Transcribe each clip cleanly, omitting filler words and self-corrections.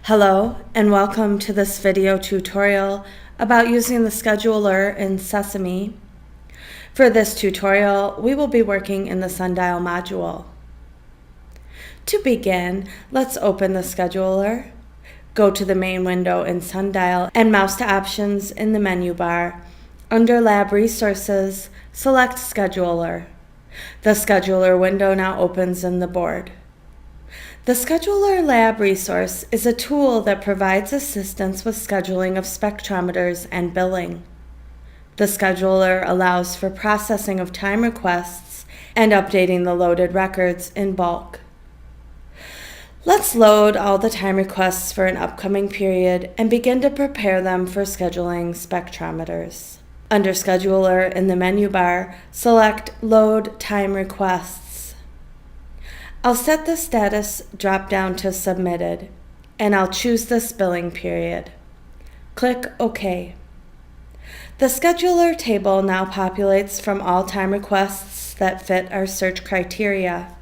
Hello and welcome to this video tutorial about using the scheduler in Sesame. For this tutorial, we will be working in the sundial module. To begin, let's open the scheduler, go to the main window in Sundial and mouse to Options in the menu bar. Under Lab Resources, select Scheduler. The scheduler window now opens in the board. The Scheduler Lab resource is a tool that provides assistance with scheduling of spectrometers and billing. The scheduler allows for processing of time requests and updating the loaded records in bulk. Let's load all the time requests for an upcoming period and begin to prepare them for scheduling spectrometers. Under Scheduler in the menu bar, select Load Time Requests. I'll set the status drop down to Submitted, and I'll choose this billing period. Click OK. The scheduler table now populates from all time requests that fit our search criteria.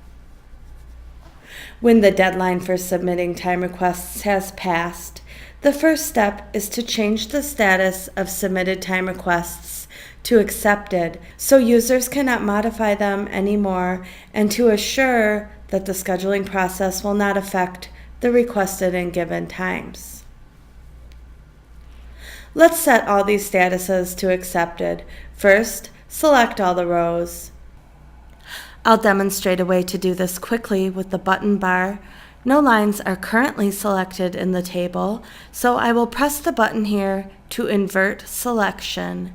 When the deadline for submitting time requests has passed, the first step is to change the status of submitted time requests to accepted so users cannot modify them anymore and to assure that the scheduling process will not affect the requested and given times. Let's set all these statuses to accepted. First, select all the rows. I'll demonstrate a way to do this quickly with the button bar. No lines are currently selected in the table, so I will press the button here to invert selection.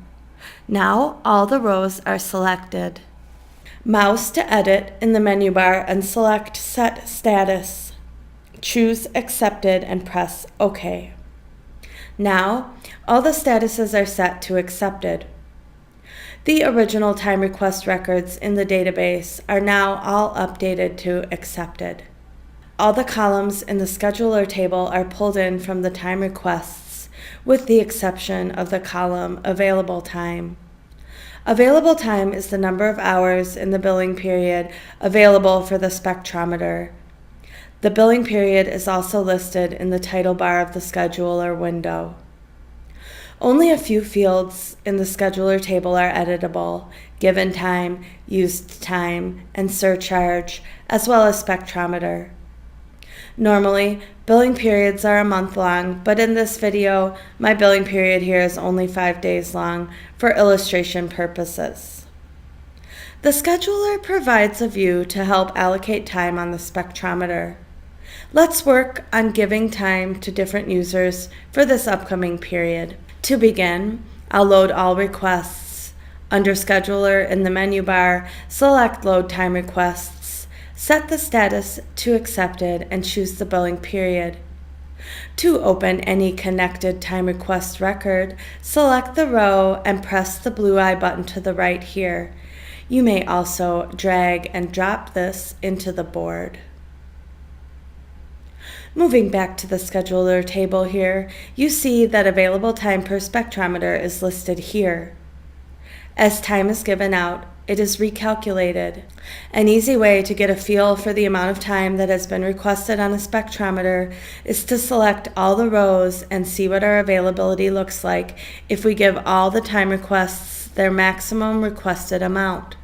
Now all the rows are selected. Mouse to edit in the menu bar and select Set Status. Choose Accepted and press OK. Now, all the statuses are set to accepted. The original time request records in the database are now all updated to accepted. All the columns in the scheduler table are pulled in from the time requests, with the exception of the column Available Time. Available time is the number of hours in the billing period available for the spectrometer. The billing period is also listed in the title bar of the scheduler window. Only a few fields in the scheduler table are editable: given time, used time, and surcharge, as well as spectrometer. Normally, billing periods are a month long, but in this video, my billing period here is only 5 days long for illustration purposes. The scheduler provides a view to help allocate time on the spectrometer. Let's work on giving time to different users for this upcoming period. To begin, I'll load all requests. Under Scheduler in the menu bar, select Load Time Requests. Set the status to accepted and choose the billing period. To open any connected time request record, select the row and press the blue eye button to the right here. You may also drag and drop this into the board. Moving back to the scheduler table here, you see that available time per spectrometer is listed here. As time is given out, it is recalculated. An easy way to get a feel for the amount of time that has been requested on a spectrometer is to select all the rows and see what our availability looks like if we give all the time requests their maximum requested amount.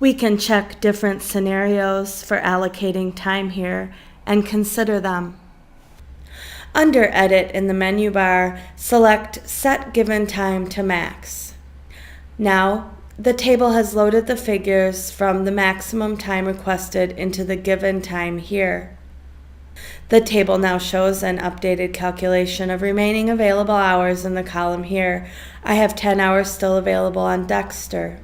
We can check different scenarios for allocating time here and consider them. Under Edit in the menu bar, select Set Given Time to Max. Now, the table has loaded the figures from the maximum time requested into the given time here. The table now shows an updated calculation of remaining available hours in the column here. I have 10 hours still available on Dexter.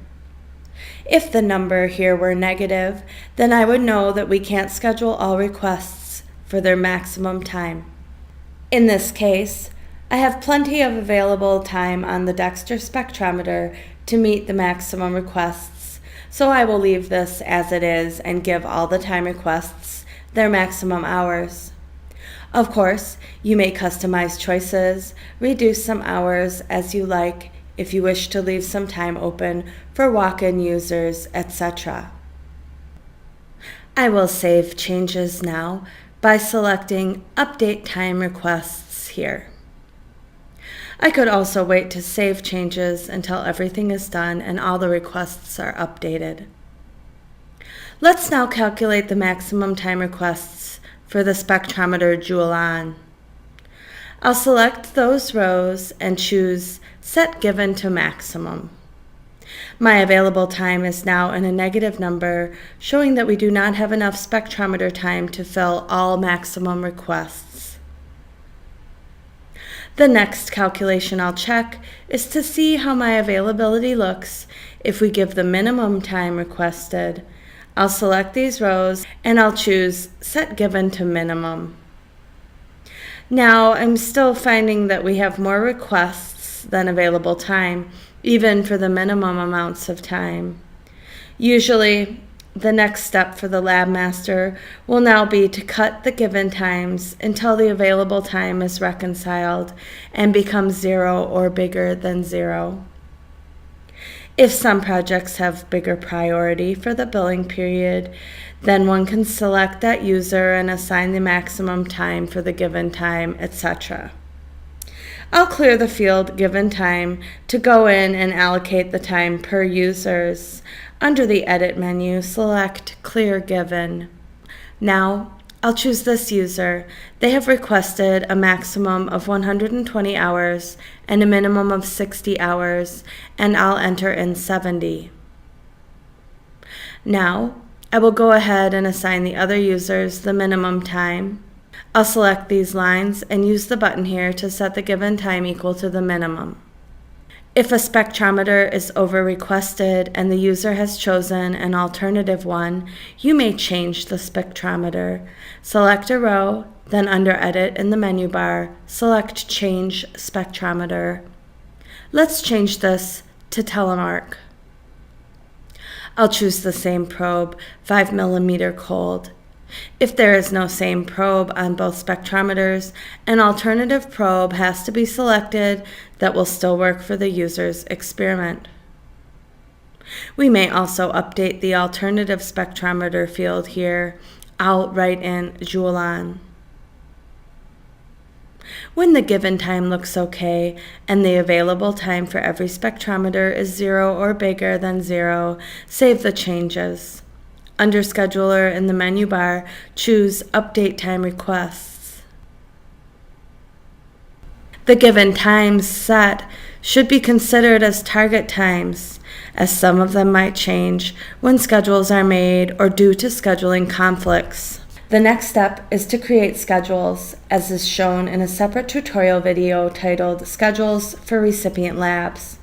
If the number here were negative, then I would know that we can't schedule all requests for their maximum time. In this case, I have plenty of available time on the Dexter spectrometer to meet the maximum requests, so I will leave this as it is and give all the time requests their maximum hours. Of course, you may customize choices, reduce some hours as you like if you wish to leave some time open for walk-in users, etc. I will save changes now. by selecting Update Time Requests here. I could also wait to save changes until everything is done and all the requests are updated. Let's now calculate the maximum time requests for the spectrometer joule-on. I'll select those rows and choose Set Given to Maximum. My available time is now in a negative number, showing that we do not have enough spectrometer time to fill all maximum requests. The next calculation I'll check is to see how my availability looks if we give the minimum time requested. I'll select these rows and I'll choose Set Given to Minimum. Now I'm still finding that we have more requests than available time, even for the minimum amounts of time. Usually, the next step for the lab master will now be to cut the given times until the available time is reconciled and becomes 0 or bigger than 0. If some projects have bigger priority for the billing period, then one can select that user and assign the maximum time for the given time, etc. I'll clear the field Given Time to go in and allocate the time per users. Under the Edit menu, select Clear Given. Now, I'll choose this user. They have requested a maximum of 120 hours and a minimum of 60 hours, and I'll enter in 70. Now, I will go ahead and assign the other users the minimum time. I'll select these lines and use the button here to set the given time equal to the minimum. If a spectrometer is over-requested and the user has chosen an alternative one, you may change the spectrometer. Select a row, then under Edit in the menu bar, select Change Spectrometer. Let's change this to telemark. I'll choose the same probe, 5 mm cold. If there is no same probe on both spectrometers, an alternative probe has to be selected that will still work for the user's experiment. We may also update the alternative spectrometer field here. I'll write in joule-on. When the given time looks okay and the available time for every spectrometer is 0 or bigger than 0, save the changes. Under Scheduler in the menu bar, choose Update Time Requests. The given times set should be considered as target times, as some of them might change when schedules are made or due to scheduling conflicts. The next step is to create schedules, as is shown in a separate tutorial video titled Schedules for Recipient Labs.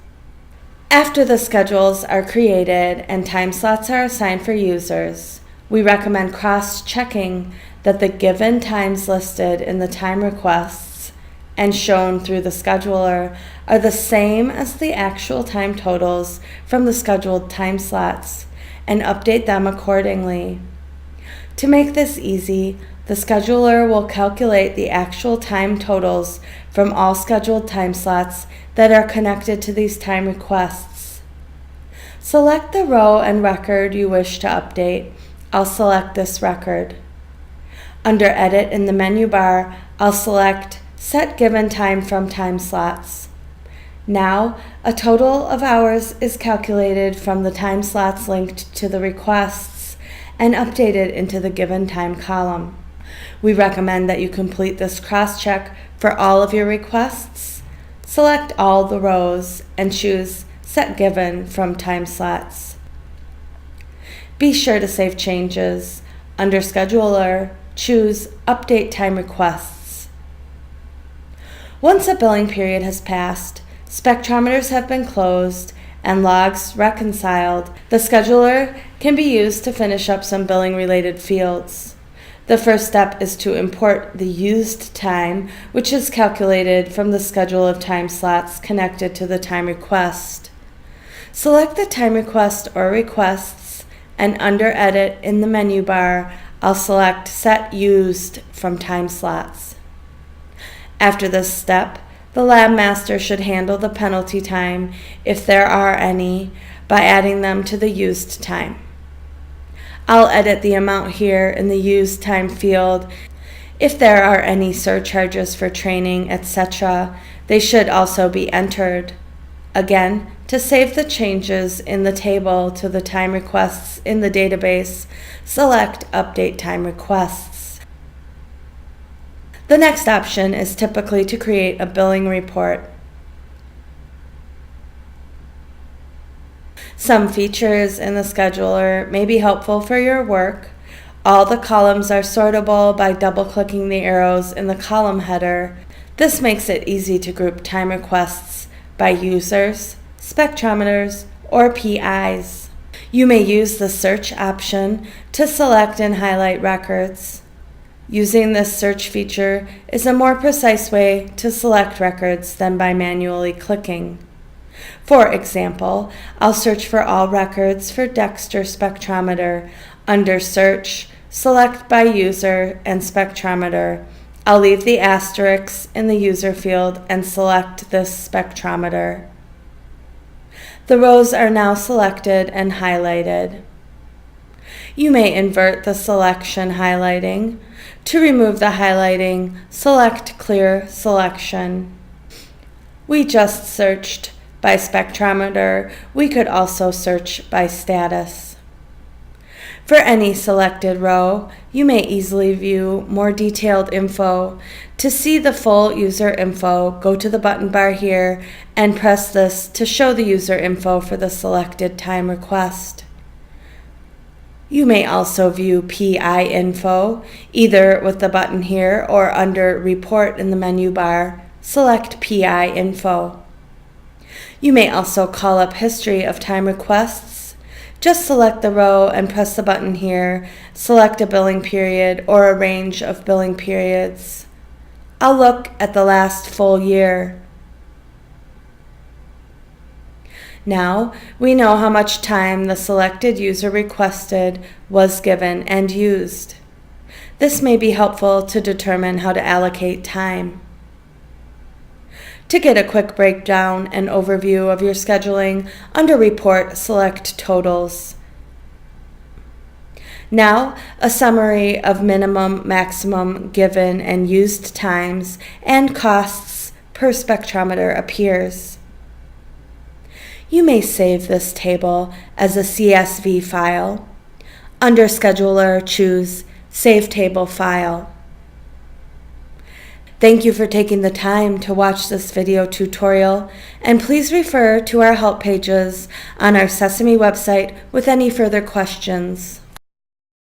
After the schedules are created and time slots are assigned for users, we recommend cross-checking that the given times listed in the time requests and shown through the scheduler are the same as the actual time totals from the scheduled time slots, and update them accordingly. To make this easy, the scheduler will calculate the actual time totals from all scheduled time slots that are connected to these time requests. Select the row and record you wish to update. I'll select this record. Under Edit in the menu bar, I'll select Set Given Time from Time Slots. Now, a total of hours is calculated from the time slots linked to the requests and updated into the given time column. We recommend that you complete this cross-check for all of your requests. Select all the rows and choose Set Given from Time Slots. Be sure to save changes. Under Scheduler, choose Update Time Requests. Once a billing period has passed, spectrometers have been closed, and logs reconciled, the scheduler can be used to finish up some billing-related fields. The first step is to import the used time, which is calculated from the schedule of time slots connected to the time request. Select the time request or requests, and under Edit in the menu bar, I'll select Set Used from Time Slots. After this step, the lab master should handle the penalty time, if there are any, by adding them to the used time. I'll edit the amount here in the used time field If there are any surcharges for training, etc., they should also be entered. Again, to save the changes in the table to the time requests in the database, select Update Time Requests. The next option is typically to create a billing report. Some features in the scheduler may be helpful for your work. All the columns are sortable by double-clicking the arrows in the column header. This makes it easy to group time requests by users, spectrometers, or PIs. You may use the search option to select and highlight records. Using this search feature is a more precise way to select records than by manually clicking. For example, I'll search for all records for Dexter spectrometer. Under Search, select by User and Spectrometer. I'll leave the asterisks in the User field and select this spectrometer. The rows are now selected and highlighted. You may invert the selection highlighting. To remove the highlighting, select Clear Selection. We just searched by spectrometer. We could also search by status. For any selected row, you may easily view more detailed info. To see the full user info, go to the button bar here and press this to show the user info for the selected time request. You may also view PI info, either with the button here or under Report in the menu bar. Select PI info. You may also call up history of time requests. Just select the row and press the button here. Select a billing period or a range of billing periods. I'll look at the last full year. Now we know how much time the selected user requested was given and used. This may be helpful to determine how to allocate time. To get a quick breakdown and overview of your scheduling, under Report, select Totals. Now, a summary of minimum, maximum, given, and used times and costs per spectrometer appears. You may save this table as a CSV file. Under Scheduler, choose Save Table File. Thank you for taking the time to watch this video tutorial, and please refer to our help pages on our Sesame website with any further questions.